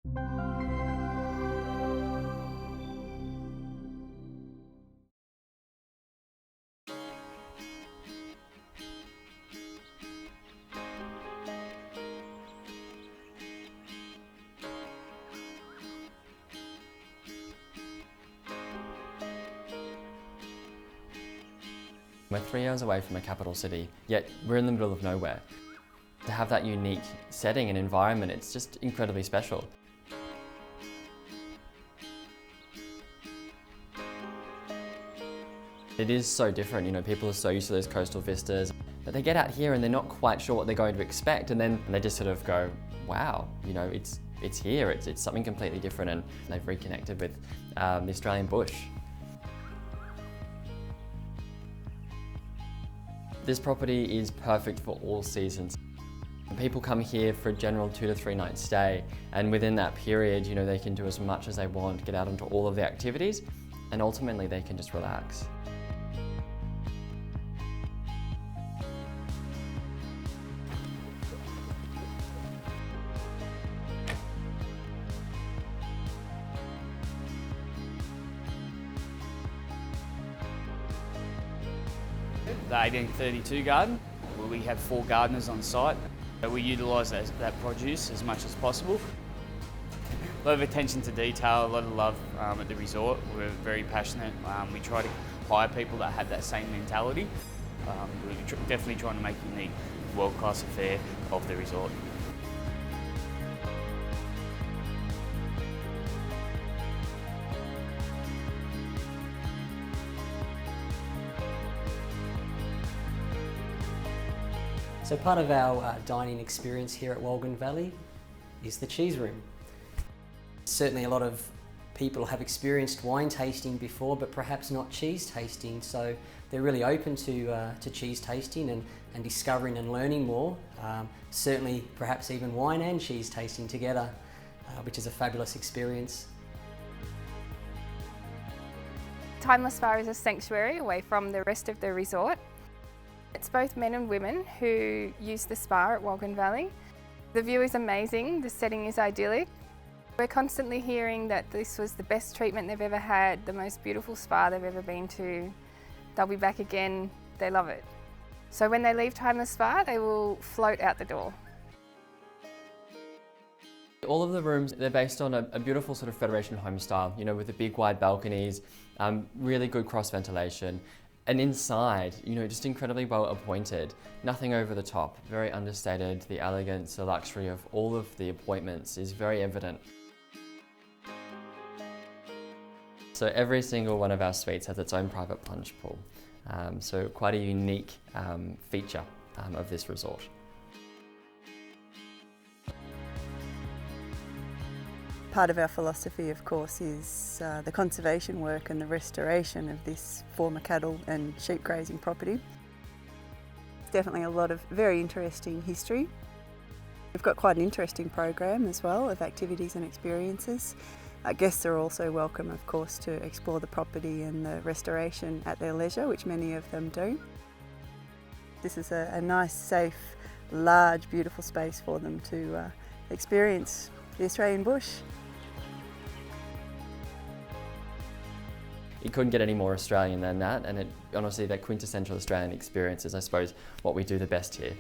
We're 3 hours away from a capital city, yet we're in the middle of nowhere. To have that unique setting and environment, it's just incredibly special. It is so different, you know, people are so used to those coastal vistas, but they get out here and they're not quite sure what they're going to expect, and then they just sort of go, wow, you know, it's here, it's something completely different, and they've reconnected with the Australian bush. This property is perfect for all seasons. People come here for a general 2 to 3 night stay, and within that period, you know, they can do as much as they want, get out into all of the activities, and ultimately they can just relax. The 1832 garden, where we have 4 gardeners on site. We utilise that produce as much as possible. A lot of attention to detail, a lot of love at the resort. We're very passionate. We try to hire people that have that same mentality. We're definitely trying to make a unique, world-class affair of the resort. So part of our dining experience here at Wolgan Valley is the cheese room. Certainly a lot of people have experienced wine tasting before, but perhaps not cheese tasting, so they're really open to cheese tasting and discovering and learning more. Certainly perhaps even wine and cheese tasting together, which is a fabulous experience. Timeless Spa is a sanctuary away from the rest of the resort. It's both men and women who use the spa at Wolgan Valley. The view is amazing, the setting is idyllic. We're constantly hearing that this was the best treatment they've ever had, the most beautiful spa they've ever been to. They'll be back again, they love it. So when they leave Timeless Spa, they will float out the door. All of the rooms, they're based on a beautiful sort of Federation home style, you know, with the big wide balconies, really good cross ventilation. And inside, you know, just incredibly well appointed, nothing over the top, very understated. The elegance, the luxury of all of the appointments is very evident. So every single one of our suites has its own private plunge pool. So quite a unique feature of this resort. Part of our philosophy, of course, is the conservation work and the restoration of this former cattle and sheep grazing property. It's definitely a lot of very interesting history. We've got quite an interesting program as well of activities and experiences. Guests are also welcome, of course, to explore the property and the restoration at their leisure, which many of them do. This is a nice, safe, large, beautiful space for them to experience the Australian bush. You couldn't get any more Australian than that, and honestly, that quintessential Australian experience is, I suppose, what we do the best here.